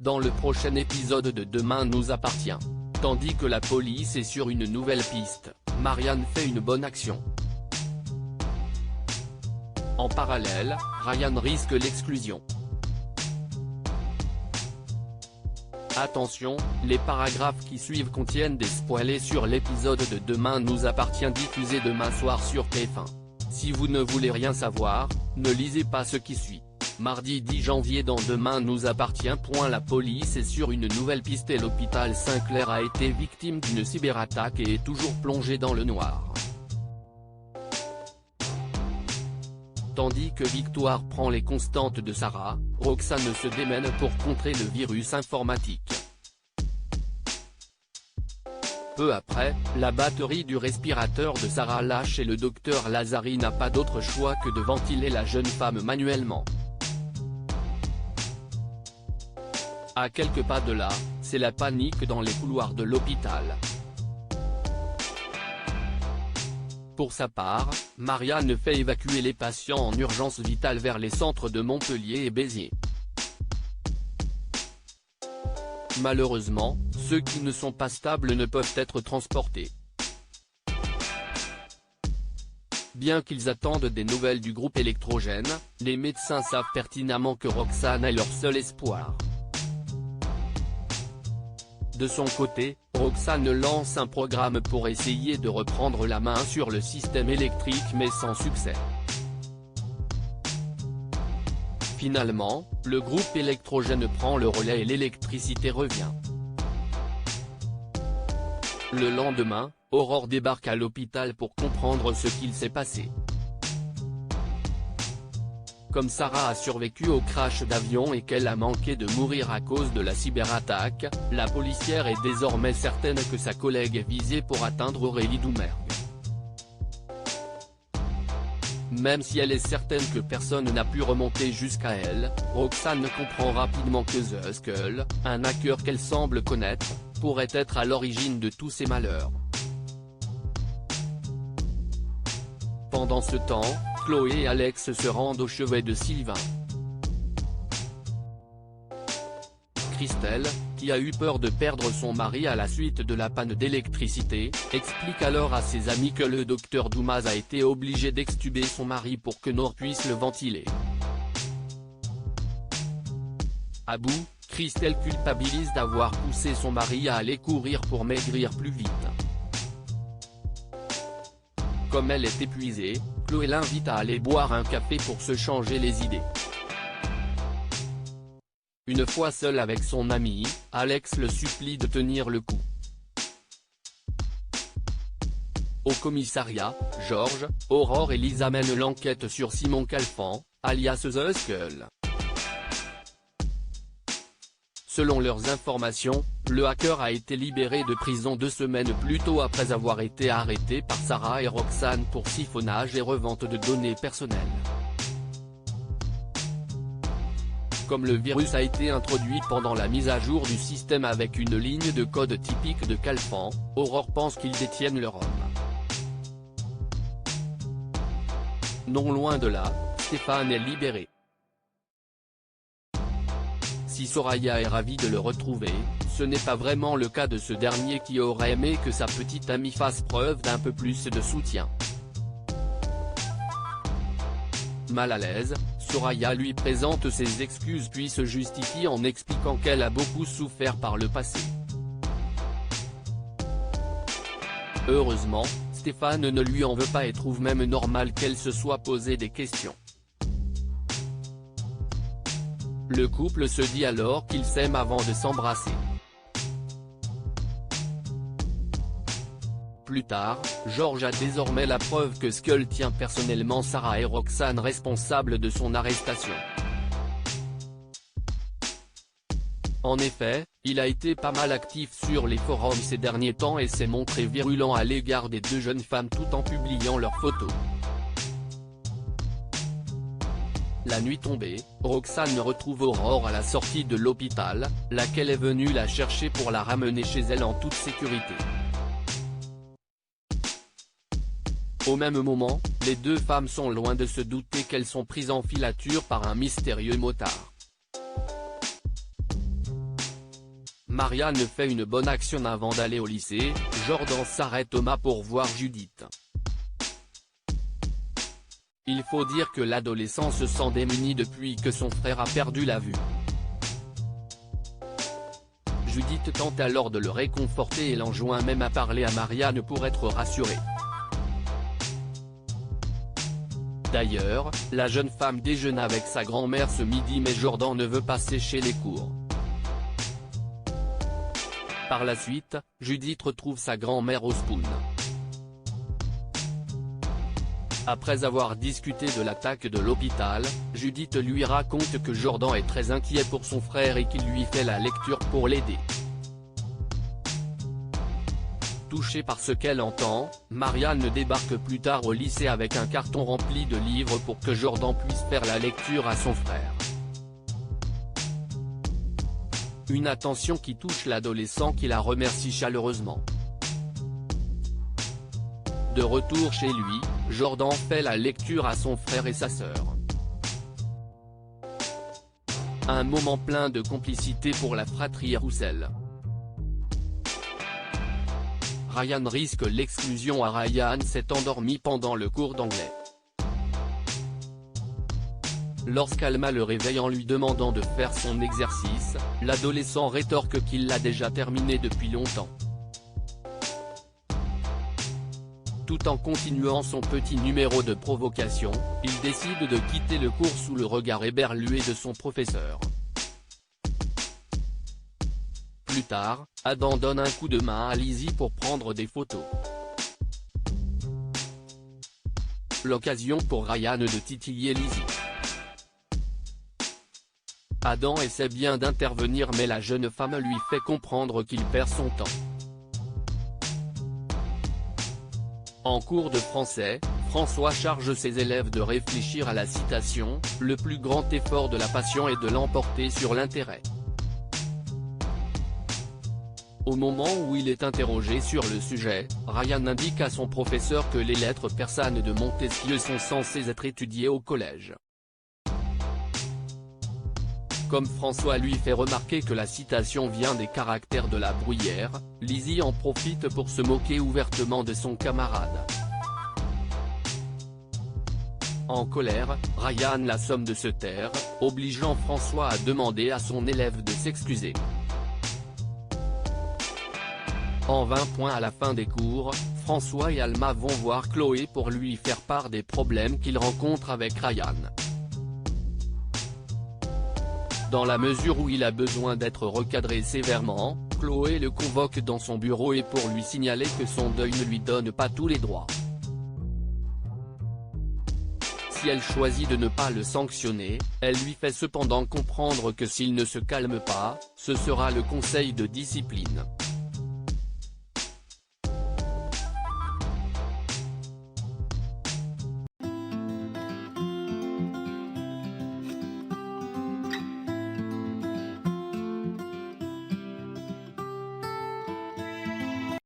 dans le prochain épisode de Demain nous appartient. Tandis que la police est sur une nouvelle piste, Marianne fait une bonne action. En parallèle, Ryan risque l'exclusion. Attention, les paragraphes qui suivent contiennent des spoilers sur l'épisode de Demain nous appartient diffusé demain soir sur TF1. Si vous ne voulez rien savoir, ne lisez pas ce qui suit. Mardi 10 janvier dans Demain nous appartient. La police est sur une nouvelle piste et l'hôpital Saint-Clair a été victime d'une cyberattaque et est toujours plongé dans le noir. Tandis que Victoire prend les constantes de Sarah, Roxane se démène pour contrer le virus informatique. Peu après, la batterie du respirateur de Sarah lâche et le docteur Lazari n'a pas d'autre choix que de ventiler la jeune femme manuellement. À quelques pas de là, c'est la panique dans les couloirs de l'hôpital. Pour sa part, Marianne fait évacuer les patients en urgence vitale vers les centres de Montpellier et Béziers. Malheureusement, ceux qui ne sont pas stables ne peuvent être transportés. Bien qu'ils attendent des nouvelles du groupe électrogène, les médecins savent pertinemment que Roxane est leur seul espoir. De son côté, Roxane lance un programme pour essayer de reprendre la main sur le système électrique mais sans succès. Finalement, le groupe électrogène prend le relais et l'électricité revient. Le lendemain, Aurore débarque à l'hôpital pour comprendre ce qu'il s'est passé. Comme Sarah a survécu au crash d'avion et qu'elle a manqué de mourir à cause de la cyberattaque, la policière est désormais certaine que sa collègue est visée pour atteindre Aurélie Doumergue. Même si elle est certaine que personne n'a pu remonter jusqu'à elle, Roxane comprend rapidement que The Skull, un hacker qu'elle semble connaître, pourrait être à l'origine de tous ces malheurs. Pendant ce temps, Chloé et Alex se rendent au chevet de Sylvain. Christelle, qui a eu peur de perdre son mari à la suite de la panne d'électricité, explique alors à ses amis que le docteur Doumaz a été obligé d'extuber son mari pour que Nord puisse le ventiler. À bout, Christelle culpabilise d'avoir poussé son mari à aller courir pour maigrir plus vite. Comme elle est épuisée, Chloé l'invite à aller boire un café pour se changer les idées. Une fois seul avec son ami, Alex le supplie de tenir le coup. Au commissariat, Georges, Aurore et Lisa mènent l'enquête sur Simon Calfan, alias The Skull. Selon leurs informations, le hacker a été libéré de prison 2 semaines plus tôt après avoir été arrêté par Sarah et Roxane pour siphonnage et revente de données personnelles. Comme le virus a été introduit pendant la mise à jour du système avec une ligne de code typique de Calfan, Aurore pense qu'ils détiennent leur homme. Non loin de là, Stéphane est libéré. Si Soraya est ravie de le retrouver, ce n'est pas vraiment le cas de ce dernier qui aurait aimé que sa petite amie fasse preuve d'un peu plus de soutien. Mal à l'aise, Soraya lui présente ses excuses puis se justifie en expliquant qu'elle a beaucoup souffert par le passé. Heureusement, Stéphane ne lui en veut pas et trouve même normal qu'elle se soit posé des questions. Le couple se dit alors qu'ils s'aiment avant de s'embrasser. Plus tard, Georges a désormais la preuve que Skull tient personnellement Sarah et Roxane responsables de son arrestation. En effet, il a été pas mal actif sur les forums ces derniers temps et s'est montré virulent à l'égard des 2 jeunes femmes tout en publiant leurs photos. La nuit tombée, Roxane retrouve Aurore à la sortie de l'hôpital, laquelle est venue la chercher pour la ramener chez elle en toute sécurité. Au même moment, les 2 femmes sont loin de se douter qu'elles sont prises en filature par un mystérieux motard. Marianne fait une bonne action avant d'aller au lycée, Jordan s'arrête Thomas pour voir Judith. Il faut dire que l'adolescent se sent démuni depuis que son frère a perdu la vue. Judith tente alors de le réconforter et l'enjoint même à parler à Marianne pour être rassurée. D'ailleurs, la jeune femme déjeune avec sa grand-mère ce midi mais Jordan ne veut pas sécher les cours. Par la suite, Judith retrouve sa grand-mère au Spoon. Après avoir discuté de l'attaque de l'hôpital, Judith lui raconte que Jordan est très inquiet pour son frère et qu'il lui fait la lecture pour l'aider. Touchée par ce qu'elle entend, Marianne débarque plus tard au lycée avec un carton rempli de livres pour que Jordan puisse faire la lecture à son frère. Une attention qui touche l'adolescent qui la remercie chaleureusement. De retour chez lui, Jordan fait la lecture à son frère et sa sœur. Un moment plein de complicité pour la fratrie Roussel. Ryan risque l'exclusion. Ryan s'est endormi pendant le cours d'anglais. Lorsqu'Alma le réveille en lui demandant de faire son exercice, l'adolescent rétorque qu'il l'a déjà terminé depuis longtemps. Tout en continuant son petit numéro de provocation, il décide de quitter le cours sous le regard éberlué de son professeur. Plus tard, Adam donne un coup de main à Lizzie pour prendre des photos. L'occasion pour Ryan de titiller Lizzie. Adam essaie bien d'intervenir mais la jeune femme lui fait comprendre qu'il perd son temps. En cours de français, François charge ses élèves de réfléchir à la citation, le plus grand effort de la passion est de l'emporter sur l'intérêt. Au moment où il est interrogé sur le sujet, Ryan indique à son professeur que les lettres persanes de Montesquieu sont censées être étudiées au collège. Comme François lui fait remarquer que la citation vient des caractères de la Bruyère, Lizzie en profite pour se moquer ouvertement de son camarade. En colère, Ryan la somme de se taire, obligeant François à demander à son élève de s'excuser. En 20 points à la fin des cours, François et Alma vont voir Chloé pour lui faire part des problèmes qu'ils rencontrent avec Ryan. Dans la mesure où il a besoin d'être recadré sévèrement, Chloé le convoque dans son bureau et pour lui signaler que son deuil ne lui donne pas tous les droits. Si elle choisit de ne pas le sanctionner, elle lui fait cependant comprendre que s'il ne se calme pas, ce sera le conseil de discipline.